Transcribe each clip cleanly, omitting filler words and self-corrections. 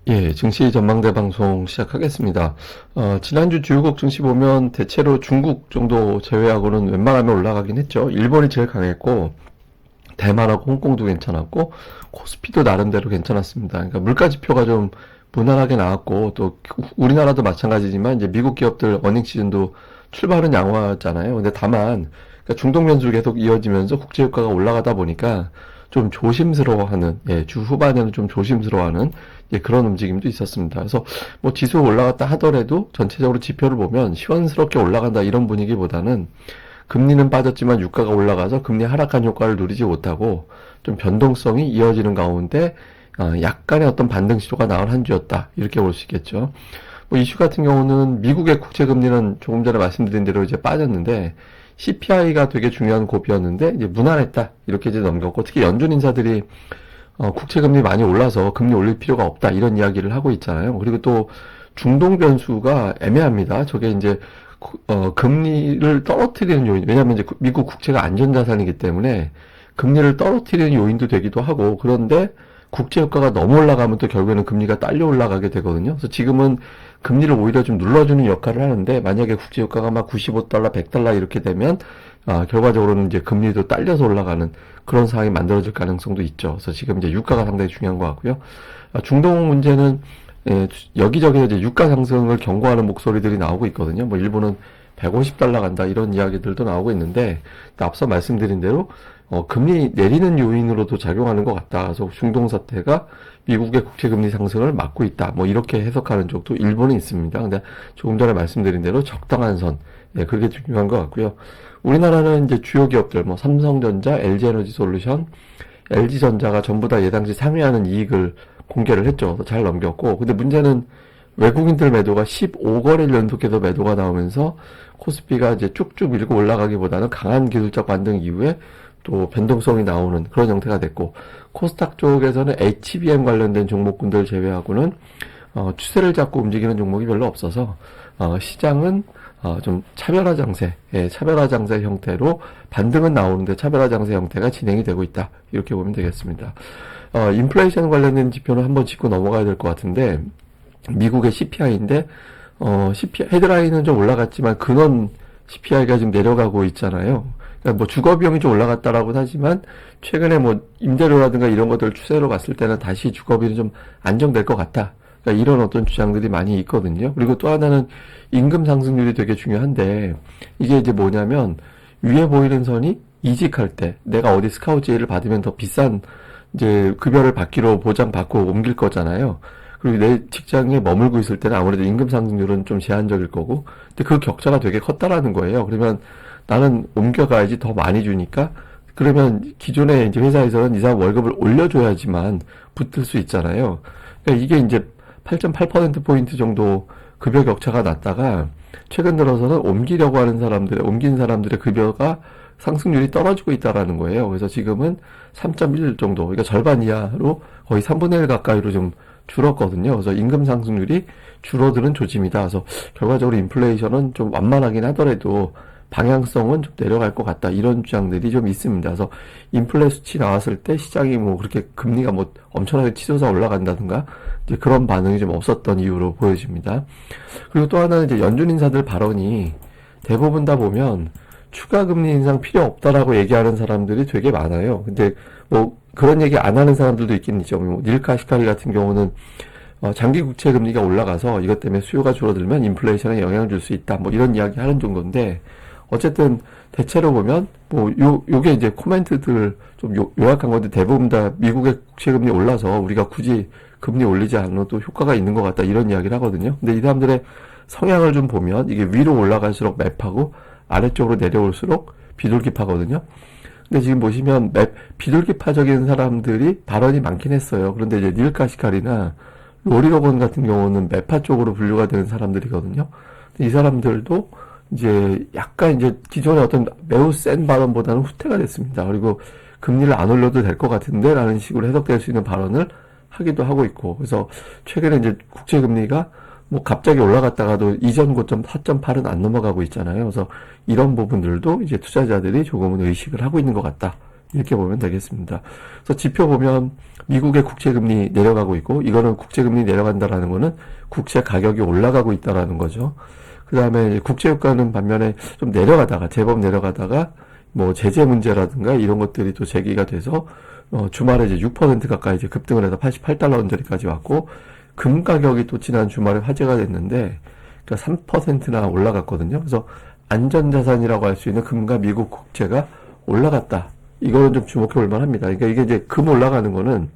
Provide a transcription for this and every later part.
예, 증시 전망대 방송 시작하겠습니다. 지난주 주요국 증시 보면 대체로 중국 정도 제외하고는 웬만하면 올라가긴 했죠. 일본이 제일 강했고, 대만하고 홍콩도 괜찮았고, 코스피도 나름대로 괜찮았습니다. 그러니까 물가 지표가 좀 무난하게 나왔고, 또 우리나라도 마찬가지지만 이제 미국 기업들 어닝 시즌도 출발은 양호하잖아요. 근데 다만 그러니까 중동 변수 계속 이어지면서 국제 유가가 올라가다 보니까 좀 조심스러워하는, 예, 주 후반에는 좀 조심스러워하는, 예, 그런 움직임도 있었습니다. 그래서 뭐 지수 올라갔다 하더라도 전체적으로 지표를 보면 시원스럽게 올라간다 이런 분위기보다는 금리는 빠졌지만 유가가 올라가서 금리 하락한 효과를 누리지 못하고 좀 변동성이 이어지는 가운데 약간의 어떤 반등 시도가 나온 한 주였다 이렇게 볼 수 있겠죠. 뭐 이슈 같은 경우는 미국의 국채 금리는 조금 전에 말씀드린 대로 이제 빠졌는데 CPI가 되게 중요한 고비였는데 이제 무난했다 이렇게 이제 넘겼고, 특히 연준 인사들이 국채 금리 많이 올라서 금리 올릴 필요가 없다 이런 이야기를 하고 있잖아요. 그리고 또 중동 변수가 애매합니다. 저게 이제 금리를 떨어뜨리는 요인, 왜냐하면 이제 미국 국채가 안전자산이기 때문에 금리를 떨어뜨리는 요인도 되기도 하고, 그런데 국제 유가가 너무 올라가면 또 결국에는 금리가 딸려 올라가게 되거든요. 그래서 지금은 금리를 오히려 좀 눌러주는 역할을 하는데, 만약에 국제 유가가 막 95달러, 100달러 이렇게 되면 결과적으로는 이제 금리도 딸려서 올라가는 그런 상황이 만들어질 가능성도 있죠. 그래서 지금 이제 유가가 상당히 중요한 것 같고요. 중동 문제는 여기저기 이제 유가 상승을 경고하는 목소리들이 나오고 있거든요. 뭐 일본은 150달러 간다 이런 이야기들도 나오고 있는데, 앞서 말씀드린 대로 금리 내리는 요인으로도 작용하는 것 같다. 그래서 중동 사태가 미국의 국채 금리 상승을 막고 있다. 뭐 이렇게 해석하는 쪽도 일본은 있습니다. 근데 조금 전에 말씀드린 대로 적당한 선, 예, 그게 중요한 것 같고요. 우리나라는 이제 주요 기업들, 뭐 삼성전자, LG에너지솔루션, LG전자가 전부 다 예당시 상회하는 이익을 공개를 했죠. 잘 넘겼고, 근데 문제는 외국인들 매도가 15거래일 연속해서 매도가 나오면서 코스피가 이제 쭉쭉 밀고 올라가기보다는 강한 기술적 반등 이후에 또 변동성이 나오는 그런 형태가 됐고, 코스닥 쪽에서는 HBM 관련된 종목군들 제외하고는 추세를 잡고 움직이는 종목이 별로 없어서 시장은 좀 차별화 장세, 예, 차별화 장세 형태로 반등은 나오는데 차별화 장세 형태가 진행이 되고 있다 이렇게 보면 되겠습니다. 인플레이션 관련된 지표는 한번 짚고 넘어가야 될 것 같은데, 미국의 CPI인데 CPI 헤드라인은 좀 올라갔지만 근원 CPI가 지금 내려가고 있잖아요. 그러니까 뭐 주거 비용이 좀 올라갔다라고 하지만 최근에 뭐 임대료라든가 이런 것들 추세로 봤을 때는 다시 주거비는 좀 안정될 것 같다. 그러니까 이런 어떤 주장들이 많이 있거든요. 그리고 또 하나는 임금 상승률이 되게 중요한데, 이게 이제 뭐냐면 위에 보이는 선이 이직할 때 내가 어디 스카우트 제의를 받으면 더 비싼 이제 급여를 받기로 보장받고 옮길 거잖아요. 그리고 내 직장에 머물고 있을 때는 아무래도 임금 상승률은 좀 제한적일 거고, 근데 그 격차가 되게 컸다라는 거예요. 그러면 나는 옮겨가야지 더 많이 주니까, 그러면 기존에 이제 회사에서는 이 사람 월급을 올려줘야지만 붙을 수 있잖아요. 그러니까 이게 이제 8.8%포인트 정도 급여 격차가 났다가 최근 들어서는 옮기려고 하는 사람들의, 옮긴 사람들의 급여가 상승률이 떨어지고 있다라는 거예요. 그래서 지금은 3.1 정도, 그러니까 절반 이하로 거의 3분의 1 가까이로 좀 줄었거든요. 그래서 임금 상승률이 줄어드는 조짐이다. 그래서 결과적으로 인플레이션은 좀 완만하긴 하더라도 방향성은 좀 내려갈 것 같다. 이런 주장들이 좀 있습니다. 그래서 인플레 수치 나왔을 때 시장이 뭐 그렇게 금리가 뭐 엄청나게 치솟아 올라간다든가 이제 그런 반응이 좀 없었던 이유로 보여집니다. 그리고 또 하나는 이제 연준 인사들 발언이 대부분 다 보면 추가 금리 인상 필요 없다라고 얘기하는 사람들이 되게 많아요. 근데 뭐 그런 얘기 안 하는 사람들도 있긴 있죠. 뭐 닐 카시카리 같은 경우는 장기 국채 금리가 올라가서 이것 때문에 수요가 줄어들면 인플레이션에 영향을 줄 수 있다. 뭐 이런 이야기 하는 정도인데, 어쨌든 대체로 보면 뭐 요게 이제 코멘트들 좀 요약한 건데, 대부분 다 미국의 국채 금리 올라서 우리가 굳이 금리 올리지 않아도 효과가 있는 것 같다 이런 이야기를 하거든요. 근데 이 사람들의 성향을 좀 보면 이게 위로 올라갈수록 맵하고 아래쪽으로 내려올수록 비둘기파거든요. 근데 지금 보시면 비둘기파적인 사람들이 발언이 많긴 했어요. 그런데 이제 닐 카시카리나 로리 로건 같은 경우는 매파 쪽으로 분류가 되는 사람들이거든요. 이 사람들도 이제 약간 이제 기존의 어떤 매우 센 발언보다는 후퇴가 됐습니다. 그리고 금리를 안 올려도 될 것 같은데 라는 식으로 해석될 수 있는 발언을 하기도 하고 있고, 그래서 최근에 이제 국채 금리가 뭐 갑자기 올라갔다가도 이전 고점 4.8은 안 넘어가고 있잖아요. 그래서 이런 부분들도 이제 투자자들이 조금은 의식을 하고 있는 것 같다. 이렇게 보면 되겠습니다. 그래서 지표 보면 미국의 국채금리 내려가고 있고, 이거는 국채금리 내려간다라는 거는 국채 가격이 올라가고 있다라는 거죠. 그 다음에 국채유가는 반면에 좀 내려가다가, 제법 내려가다가, 뭐 제재 문제라든가 이런 것들이 또 제기가 돼서 주말에 이제 6% 가까이 이제 급등을 해서 88달러 언저리까지 왔고, 금 가격이 또 지난 주말에 화제가 됐는데, 그러니까 3%나 올라갔거든요. 그래서 안전자산이라고 할 수 있는 금과 미국 국채가 올라갔다. 이거는 좀 주목해 볼 만합니다. 그러니까 이게 이제 금 올라가는 거는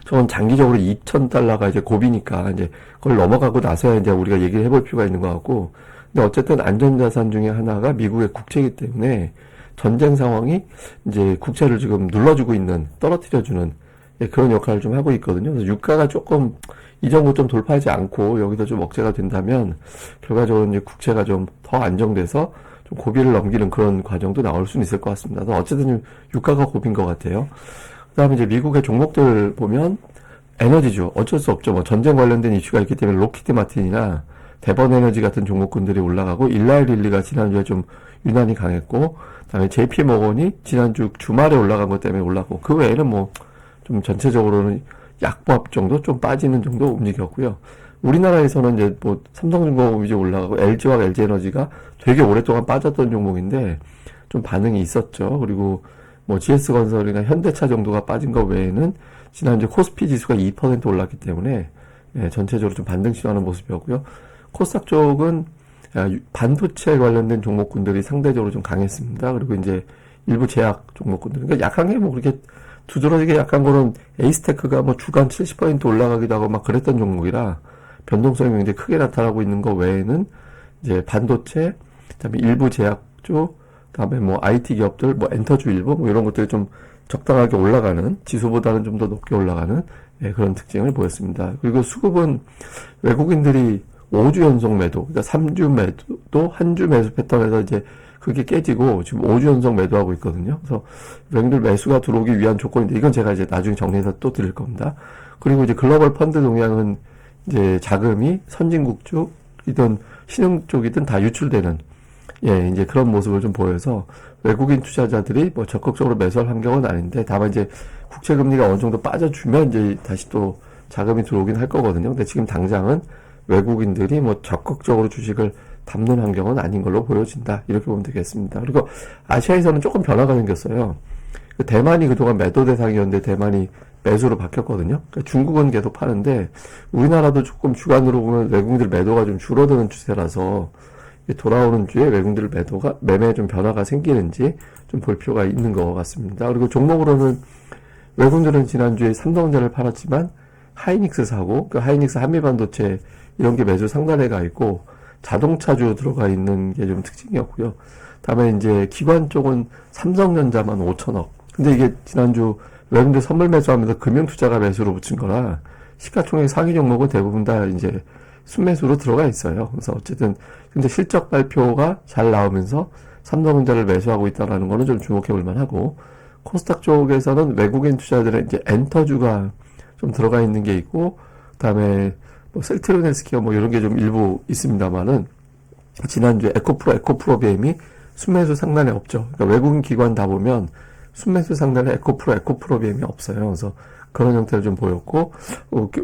저는 장기적으로 2,000달러가 이제 고비니까 이제 그걸 넘어가고 나서야 이제 우리가 얘기를 해볼 필요가 있는 것 같고, 근데 어쨌든 안전자산 중에 하나가 미국의 국채이기 때문에 전쟁 상황이 이제 국채를 지금 눌러주고 있는, 떨어뜨려주는 그런 역할을 좀 하고 있거든요. 그래서 유가가 조금 이 정도 좀 돌파하지 않고 여기서 좀 억제가 된다면 결과적으로 이제 국채가 좀 더 안정돼서 좀 고비를 넘기는 그런 과정도 나올 수는 있을 것 같습니다. 그래서 어쨌든 유가가 고비인 것 같아요. 그 다음에 이제 미국의 종목들 보면 에너지죠. 어쩔 수 없죠. 뭐 전쟁 관련된 이슈가 있기 때문에 로키드 마틴이나 대번 에너지 같은 종목군들이 올라가고, 일라일 릴리가 지난주에 좀 유난히 강했고, 그다음에 JP 모건이 지난주 주말에 올라간 것 때문에 올라가고, 그 외에는 뭐 좀 전체적으로는 약보합 정도 좀 빠지는 정도 움직였고요. 우리나라에서는 이제 뭐 삼성중공업이 이제 올라가고, LG와 LG에너지가 되게 오랫동안 빠졌던 종목인데 좀 반응이 있었죠. 그리고 뭐 GS건설이나 현대차 정도가 빠진 것 외에는 지난주 코스피 지수가 2% 올랐기 때문에 전체적으로 좀 반등 시도하는 모습이었고요. 코스닥 쪽은 반도체 관련된 종목군들이 상대적으로 좀 강했습니다. 그리고 이제 일부 제약 종목군들, 그러니까 약한 게 뭐 그렇게 두드러지게 약한 거는 에이스테크가 뭐 주간 70% 올라가기도 하고 막 그랬던 종목이라 변동성이 굉장히 크게 나타나고 있는 거 외에는 이제 반도체, 그다음에 일부 제약 쪽, 그다음에 뭐 IT 기업들, 뭐 엔터주 일부 뭐 이런 것들이 좀 적당하게 올라가는, 지수보다는 좀 더 높게 올라가는 그런 특징을 보였습니다. 그리고 수급은 외국인들이 5주 연속 매도, 그러니까 3주 매도, 한 주 매수 패턴에서 이제 그게 깨지고 지금 5주 연속 매도하고 있거든요. 그래서 외국인들 매수가 들어오기 위한 조건인데, 이건 제가 이제 나중에 정리해서 또 드릴 겁니다. 그리고 이제 글로벌 펀드 동향은 이제 자금이 선진국 쪽이든 신흥 쪽이든 다 유출되는 이제 그런 모습을 좀 보여서 외국인 투자자들이 뭐 적극적으로 매수할 환경은 아닌데, 다만 이제 국채 금리가 어느 정도 빠져주면 이제 다시 또 자금이 들어오긴 할 거거든요. 근데 지금 당장은 외국인들이 뭐 적극적으로 주식을 담는 환경은 아닌 걸로 보여진다. 이렇게 보면 되겠습니다. 그리고 아시아에서는 조금 변화가 생겼어요. 대만이 그동안 매도 대상이었는데 대만이 매수로 바뀌었거든요. 그러니까 중국은 계속 파는데 우리나라도 조금 주간으로 보면 외국인들 매도가 좀 줄어드는 추세라서 돌아오는 주에 외국인들 매매에 좀 변화가 생기는지 좀 볼 필요가 있는 것 같습니다. 그리고 종목으로는 외국인들은 지난주에 삼성전자를 팔았지만 하이닉스 사고, 그 하이닉스 한미반도체 이런 게 매수 상단에 가 있고, 자동차주 들어가 있는 게 좀 특징이었고요. 다음에 이제 기관 쪽은 삼성전자만 5천억. 근데 이게 지난주 외국인들 선물 매수하면서 금융투자가 매수로 붙인 거라 시가총액 상위 종목은 대부분 다 이제 순매수로 들어가 있어요. 그래서 어쨌든 근데 실적 발표가 잘 나오면서 삼성전자를 매수하고 있다라는 거는 좀 주목해 볼 만하고, 코스닥 쪽에서는 외국인 투자들의 이제 엔터주가 좀 들어가 있는 게 있고, 그다음에 뭐 셀트리온 헬스케어 뭐 이런 게 좀 일부 있습니다만은 지난주에 에코프로비엠이 순매수 상단에 없죠. 그러니까 외국인 기관 다 보면 순매수 상단에 에코프로비엠이 없어요. 그래서 그런 형태를 좀 보였고,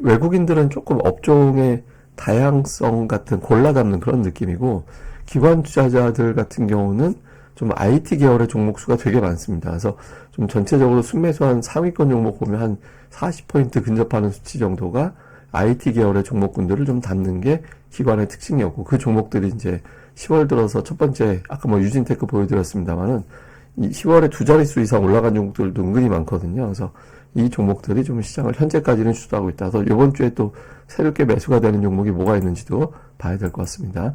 외국인들은 조금 업종의 다양성 같은 골라 담는 그런 느낌이고, 기관 투자자들 같은 경우는 좀 IT 계열의 종목 수가 되게 많습니다. 그래서 좀 전체적으로 순매수한 상위권 종목 보면 한 40% 근접하는 수치 정도가 IT 계열의 종목군들을 좀 담는 게 기관의 특징이었고, 그 종목들이 이제 10월 들어서 첫 번째, 아까 뭐 유진테크 보여드렸습니다만은, 이 10월에 두 자릿수 이상 올라간 종목들도 은근히 많거든요. 그래서 이 종목들이 좀 시장을 현재까지는 주도하고 있다. 그래서 이번 주에 또 새롭게 매수가 되는 종목이 뭐가 있는지도 봐야 될 것 같습니다.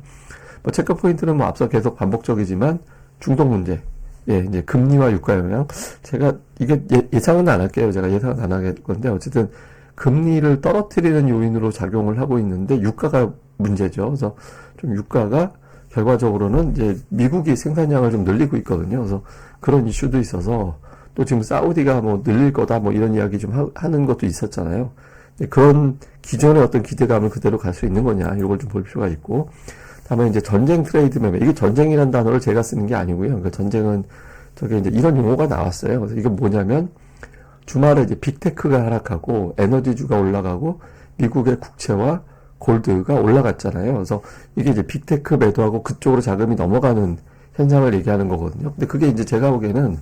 뭐 체크 포인트는 뭐 앞서 계속 반복적이지만 중동 문제, 이제 금리와 유가 영향. 제가 이게 예상은 안 할게요. 제가 예상은 안 할 건데, 어쨌든 금리를 떨어뜨리는 요인으로 작용을 하고 있는데 유가가 문제죠. 그래서 좀 유가가 결과적으로는 이제 미국이 생산량을 좀 늘리고 있거든요. 그래서 그런 이슈도 있어서, 또 지금 사우디가 뭐 늘릴 거다 뭐 이런 이야기 좀 하는 것도 있었잖아요. 그런 기존의 어떤 기대감을 그대로 갈 수 있는 거냐, 이걸 좀 볼 필요가 있고, 다음에 이제 전쟁 트레이드 매매, 이게 전쟁이라는 단어를 제가 쓰는 게 아니고요. 그러니까 전쟁은 저게 이제 이런 용어가 나왔어요. 그래서 이게 뭐냐면 주말에 이제 빅테크가 하락하고 에너지주가 올라가고 미국의 국채와 골드가 올라갔잖아요. 그래서 이게 이제 빅테크 매도하고 그쪽으로 자금이 넘어가는 현상을 얘기하는 거거든요. 근데 그게 이제 제가 보기에는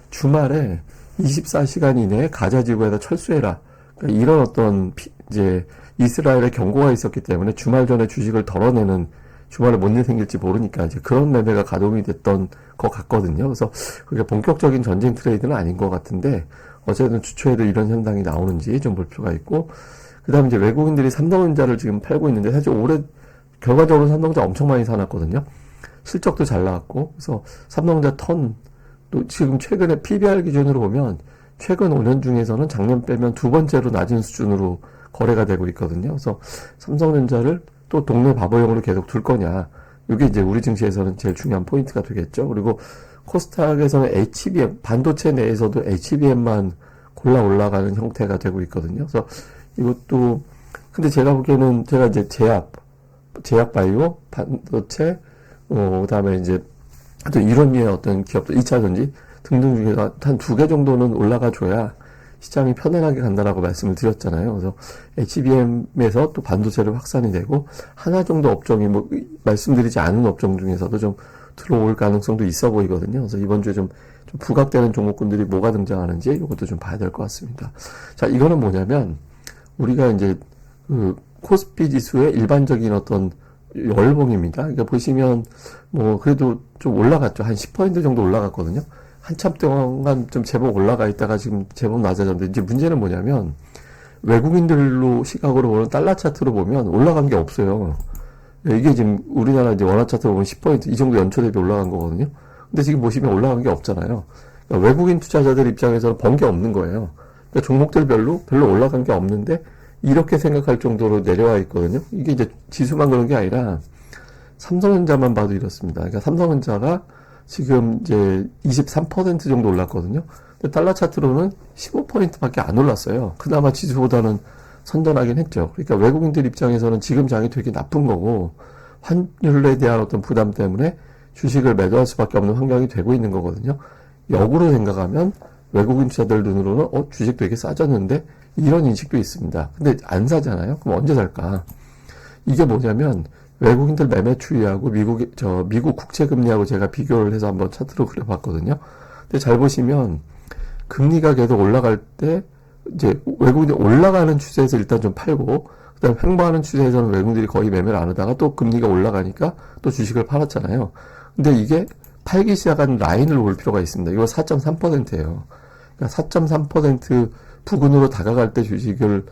주말에 24시간 이내에 가자 지구에다 철수해라. 그러니까 이런 어떤 이제 이스라엘의 경고가 있었기 때문에 주말 전에 주식을 덜어내는, 주말에 뭔 일 생길지 모르니까 이제 그런 매매가 가동이 됐던 것 같거든요. 그래서 그게 본격적인 전쟁 트레이드는 아닌 것 같은데 어쨌든 주초에도 이런 현상이 나오는지 좀 볼 필요가 있고, 그 다음에 이제 외국인들이 삼성전자를 지금 팔고 있는데 사실 올해 결과적으로 삼성전자 엄청 많이 사놨거든요. 실적도 잘 나왔고, 그래서 삼성전자 또 지금 최근에 PBR 기준으로 보면 최근 5년 중에서는 작년 빼면 두 번째로 낮은 수준으로 거래가 되고 있거든요. 그래서 삼성전자를 또 동네 바보용으로 계속 둘 거냐, 이게 이제 우리 증시에서는 제일 중요한 포인트가 되겠죠. 그리고 코스닥에서는 HBM, 반도체 내에서도 HBM만 골라 올라가는 형태가 되고 있거든요. 그래서 이것도, 근데 제가 보기에는 제가 이제 제약 바이오, 반도체, 그다음에 이제 하여튼 이런 류의 어떤 기업들, 2차 전지 등등 중에서 한 두 개 정도는 올라가 줘야 시장이 편안하게 간다라고 말씀을 드렸잖아요. 그래서 HBM에서 또 반도체로 확산이 되고 하나 정도 업종이 뭐 말씀드리지 않은 업종 중에서도 좀 들어올 가능성도 있어 보이거든요. 그래서 이번 주에 좀 부각되는 종목군들이 뭐가 등장하는지 이것도 좀 봐야 될 것 같습니다. 자, 이거는 뭐냐면 우리가 이제 그 코스피 지수의 일반적인 어떤 월봉입니다. 그러니까 보시면 뭐 그래도 좀 올라갔죠. 한 10% 정도 올라갔거든요. 한참 동안 좀 제법 올라가 있다가 지금 제법 낮아졌는데, 이제 문제는 뭐냐면 외국인들로 시각으로 보는 달러 차트로 보면 올라간 게 없어요. 이게 지금 우리나라 이제 원화 차트로 보면 10% 이 정도 연초 대비 올라간 거거든요. 근데 지금 보시면 올라간 게 없잖아요. 그러니까 외국인 투자자들 입장에서는 번 게 없는 거예요. 그러니까 종목들 별로 올라간 게 없는데 이렇게 생각할 정도로 내려와 있거든요. 이게 이제 지수만 그런 게 아니라 삼성전자만 봐도 이렇습니다. 그러니까 삼성전자가 지금 이제 23% 정도 올랐거든요. 근데 달러 차트로는 15%밖에 안 올랐어요. 그나마 지수보다는 선전하긴 했죠. 그러니까 외국인들 입장에서는 지금 장이 되게 나쁜 거고, 환율에 대한 어떤 부담 때문에 주식을 매도할 수밖에 없는 환경이 되고 있는 거거든요. 역으로 생각하면 외국인 투자들 눈으로는 주식 되게 싸졌는데 이런 인식도 있습니다. 근데 안 사잖아요. 그럼 언제 살까? 이게 뭐냐면 외국인들 매매 추이하고 미국 국채 금리하고 제가 비교를 해서 한번 차트로 그려봤거든요. 근데 잘 보시면 금리가 계속 올라갈 때 이제 외국인들이 올라가는 추세에서 일단 좀 팔고, 그다음에 횡보하는 추세에서는 외국인들이 거의 매매를 안 하다가 또 금리가 올라가니까 또 주식을 팔았잖아요. 근데 이게 팔기 시작한 라인을 볼 필요가 있습니다. 이거 4.3%예요. 그러니까 4.3% 부근으로 다가갈 때 주식을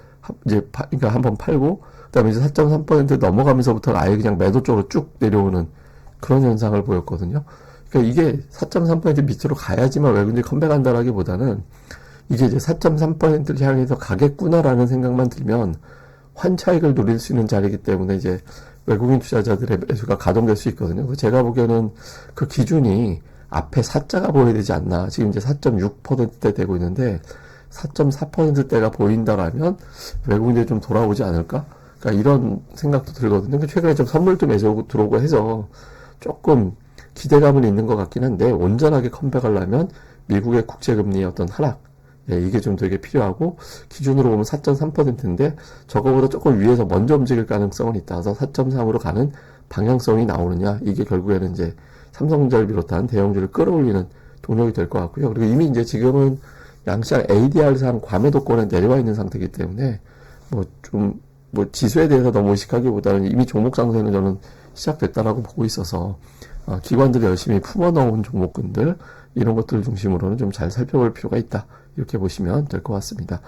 이제 그러니까 한번 팔고, 그다음에 이제 4.3% 넘어가면서부터는 아예 그냥 매도 쪽으로 쭉 내려오는 그런 현상을 보였거든요. 그러니까 이게 4.3% 밑으로 가야지만 외국인들이 컴백한다라기보다는 이게 이제 4.3%를 향해서 가겠구나라는 생각만 들면 환차익을 노릴 수 있는 자리이기 때문에 이제 외국인 투자자들의 매수가 가동될 수 있거든요. 그래서 제가 보기에는 그 기준이 앞에 4자가 보여야 되지 않나. 지금 이제 4.6%대 되고 있는데 4.4%대가 보인다라면 외국인들이 좀 돌아오지 않을까? 그러니까 이런 생각도 들거든요. 최근에 좀 선물도 매수 들어오고 해서 조금 기대감은 있는 것 같긴 한데, 온전하게 컴백하려면 미국의 국채금리의 어떤 하락, 이게 좀 되게 필요하고, 기준으로 보면 4.3%인데 저거보다 조금 위에서 먼저 움직일 가능성은 있다. 그래서 4.3으로 가는 방향성이 나오느냐, 이게 결국에는 이제 삼성전자를 비롯한 대형주를 끌어올리는 동력이 될 것 같고요. 그리고 이미 이제 지금은 양시장 ADR상 과매도권에 내려와 있는 상태이기 때문에 지수에 대해서 너무 의식하기보다는 이미 종목 상승은 저는 시작됐다라고 보고 있어서 기관들이 열심히 품어넣은 종목군들, 이런 것들을 중심으로는 좀 잘 살펴볼 필요가 있다, 이렇게 보시면 될 것 같습니다.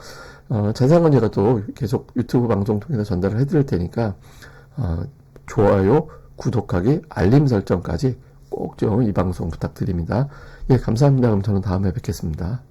자세한 건 제가 또 계속 유튜브 방송 통해서 전달을 해드릴 테니까 좋아요, 구독하기, 알림 설정까지 꼭 좀 이 방송 부탁드립니다. 예, 감사합니다. 그럼 저는 다음에 뵙겠습니다.